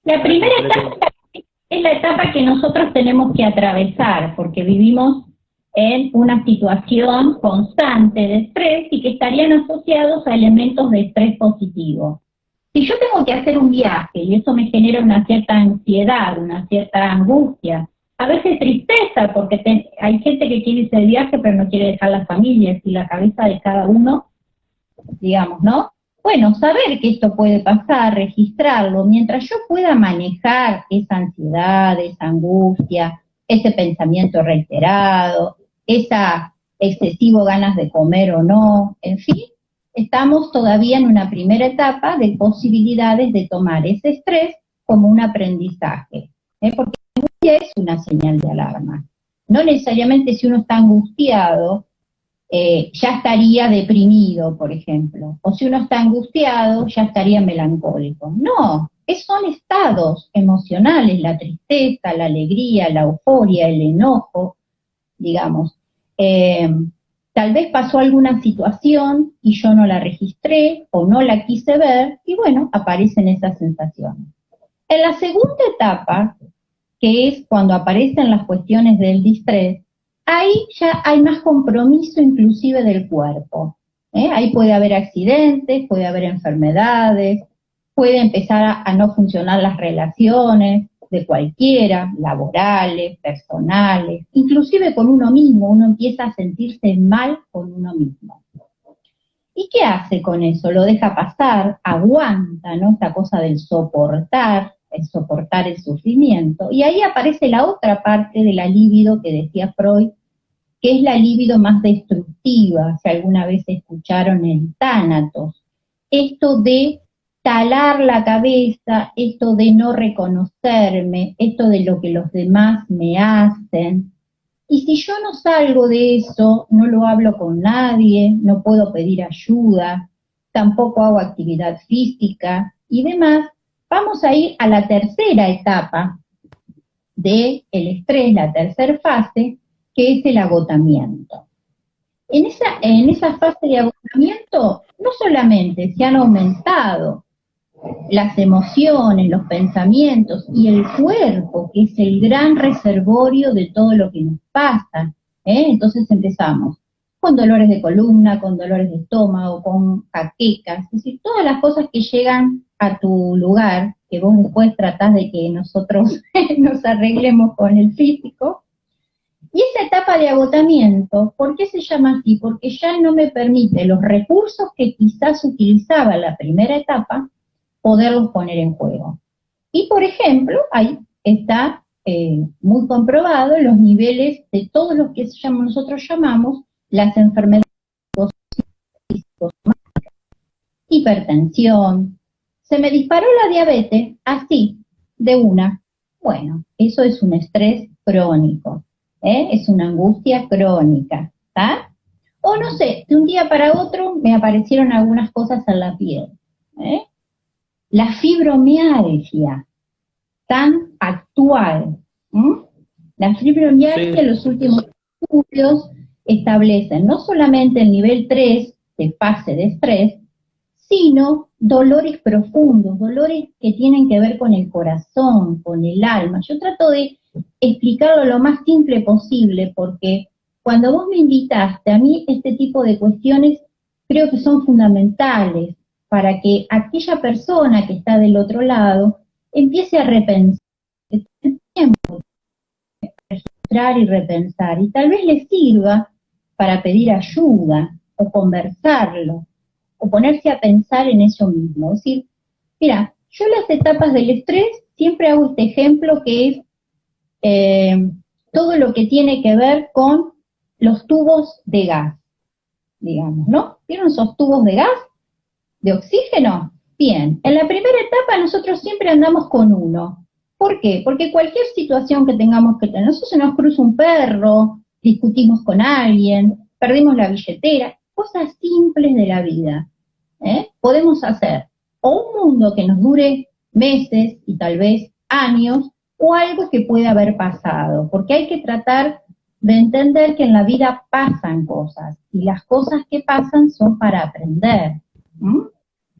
La para primera completar. etapa es la etapa que nosotros tenemos que atravesar, porque vivimos en una situación constante de estrés y que estarían asociados a elementos de estrés positivo. Si yo tengo que hacer un viaje y eso me genera una cierta ansiedad, una cierta angustia, a veces tristeza, porque hay gente que quiere irse de viaje pero no quiere dejar las familias y la cabeza de cada uno, digamos, ¿no? Bueno, saber que esto puede pasar, registrarlo, mientras yo pueda manejar esa ansiedad, esa angustia, ese pensamiento reiterado, esa excesivo ganas de comer o no, en fin, estamos todavía en una primera etapa de posibilidades de tomar ese estrés como un aprendizaje, porque la angustia es una señal de alarma. No necesariamente si uno está angustiado, ya estaría deprimido, por ejemplo, o si uno está angustiado, ya estaría melancólico. No, son estados emocionales, la tristeza, la alegría, la euforia, el enojo, digamos. Eh, Tal vez pasó alguna situación y yo no la registré o no la quise ver, y bueno, aparecen esas sensaciones. En la segunda etapa, que es cuando aparecen las cuestiones del distrés, ahí ya hay más compromiso inclusive del cuerpo. Ahí puede haber accidentes, puede haber enfermedades, puede empezar a no funcionar las relaciones de cualquiera, laborales, personales, inclusive con uno mismo, uno empieza a sentirse mal con uno mismo. ¿Y qué hace con eso? Lo deja pasar, aguanta, ¿no? Esta cosa del soportar, el soportar el sufrimiento. Y ahí aparece la otra parte de la libido que decía Freud, que es la libido más destructiva, si alguna vez escucharon el tánatos. Esto de talar la cabeza, esto de no reconocerme, esto de lo que los demás me hacen. Y si yo no salgo de eso, no lo hablo con nadie, no puedo pedir ayuda, tampoco hago actividad física y demás, vamos a ir a la tercera etapa del estrés, la tercera fase, que es el agotamiento. En esa fase de agotamiento no solamente se han aumentado las emociones, los pensamientos y el cuerpo, que es el gran reservorio de todo lo que nos pasa. Entonces empezamos con dolores de columna, con dolores de estómago, con jaquecas, es decir, todas las cosas que llegan a tu lugar, que vos después tratás de que nosotros nos arreglemos con el físico. Y esa etapa de agotamiento, ¿por qué se llama así? Porque ya no me permite los recursos que quizás utilizaba en la primera etapa, poderlos poner en juego. Y por ejemplo, ahí está muy comprobado los niveles de todos los que nosotros llamamos las enfermedades psicosomáticas, hipertensión. Se me disparó la diabetes así, de una. Bueno, eso es un estrés crónico, es una angustia crónica, ¿está? O no sé, de un día para otro me aparecieron algunas cosas en la piel, La fibromialgia, tan actual. La fibromialgia, Sí, los últimos estudios establecen no solamente el nivel 3 de fase de estrés, sino dolores profundos, dolores que tienen que ver con el corazón, con el alma. Yo trato de explicarlo lo más simple posible, porque cuando vos me invitaste, a mí este tipo de cuestiones creo que son fundamentales para que aquella persona que está del otro lado empiece a repensar, registrar y repensar, y tal vez le sirva para pedir ayuda o conversarlo, o ponerse a pensar en eso mismo. Es decir, mira, yo en las etapas del estrés siempre hago este ejemplo que es todo lo que tiene que ver con los tubos de gas, digamos, ¿no? ¿Vieron esos tubos de gas? ¿De oxígeno? Bien, en la primera etapa nosotros siempre andamos con uno. ¿Por qué? Porque cualquier situación que tengamos que tener, nosotros se nos cruza un perro, discutimos con alguien, perdimos la billetera, cosas simples de la vida, podemos hacer o un mundo que nos dure meses y tal vez años, o algo que puede haber pasado, porque hay que tratar de entender que en la vida pasan cosas, y las cosas que pasan son para aprender.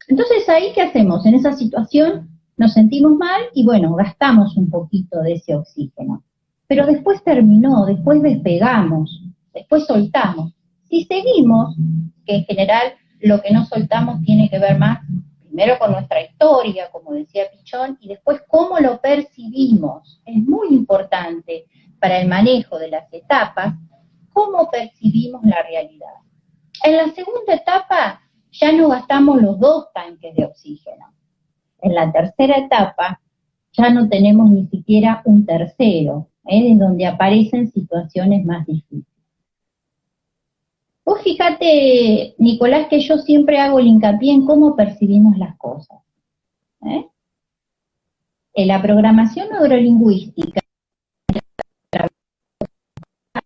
Entonces, ahí, ¿qué hacemos? En esa situación, nos sentimos mal y bueno, gastamos un poquito de ese oxígeno. Pero después terminó, después despegamos, después soltamos. Si seguimos, que en general lo que no soltamos tiene que ver más, primero con nuestra historia, como decía Pichón, y después cómo lo percibimos. Es muy importante para el manejo de las etapas, cómo percibimos la realidad. En la segunda etapa ya no gastamos los 2 tanques de oxígeno. En la tercera etapa ya no tenemos ni siquiera un tercero, en donde aparecen situaciones más difíciles. Vos fíjate, Nicolás, que yo siempre hago el hincapié en cómo percibimos las cosas. En la programación neurolingüística,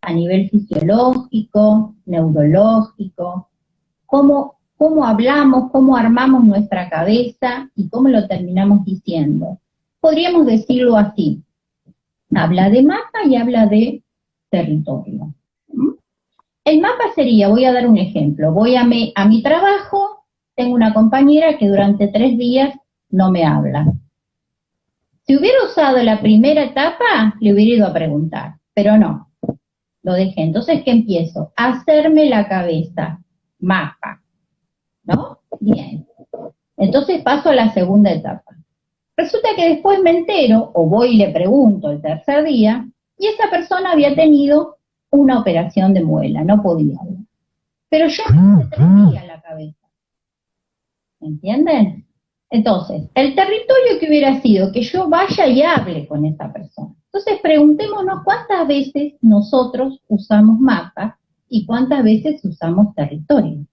a nivel fisiológico, neurológico, cómo hablamos, cómo armamos nuestra cabeza y cómo lo terminamos diciendo. Podríamos decirlo así, habla de mapa y habla de territorio. El mapa sería, voy a dar un ejemplo, voy a mi trabajo, tengo una compañera que durante 3 días no me habla. Si hubiera usado la primera etapa, le hubiera ido a preguntar, pero no, lo dejé. Entonces, ¿qué empiezo? A hacerme la cabeza, mapa, ¿no? Bien. Entonces paso a la segunda etapa. Resulta que después me entero, o voy y le pregunto el tercer día, y esa persona había tenido una operación de muela, no podía hablar. Pero yo me traía la cabeza. ¿Entienden? Entonces, el territorio que hubiera sido que yo vaya y hable con esa persona. Entonces, preguntémonos cuántas veces nosotros usamos mapa y cuántas veces usamos territorio.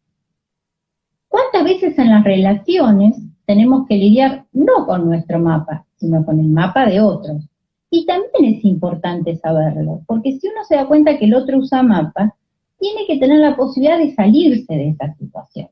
¿Cuántas veces en las relaciones tenemos que lidiar no con nuestro mapa, sino con el mapa de otros? Y también es importante saberlo, porque si uno se da cuenta que el otro usa mapa, tiene que tener la posibilidad de salirse de esa situación.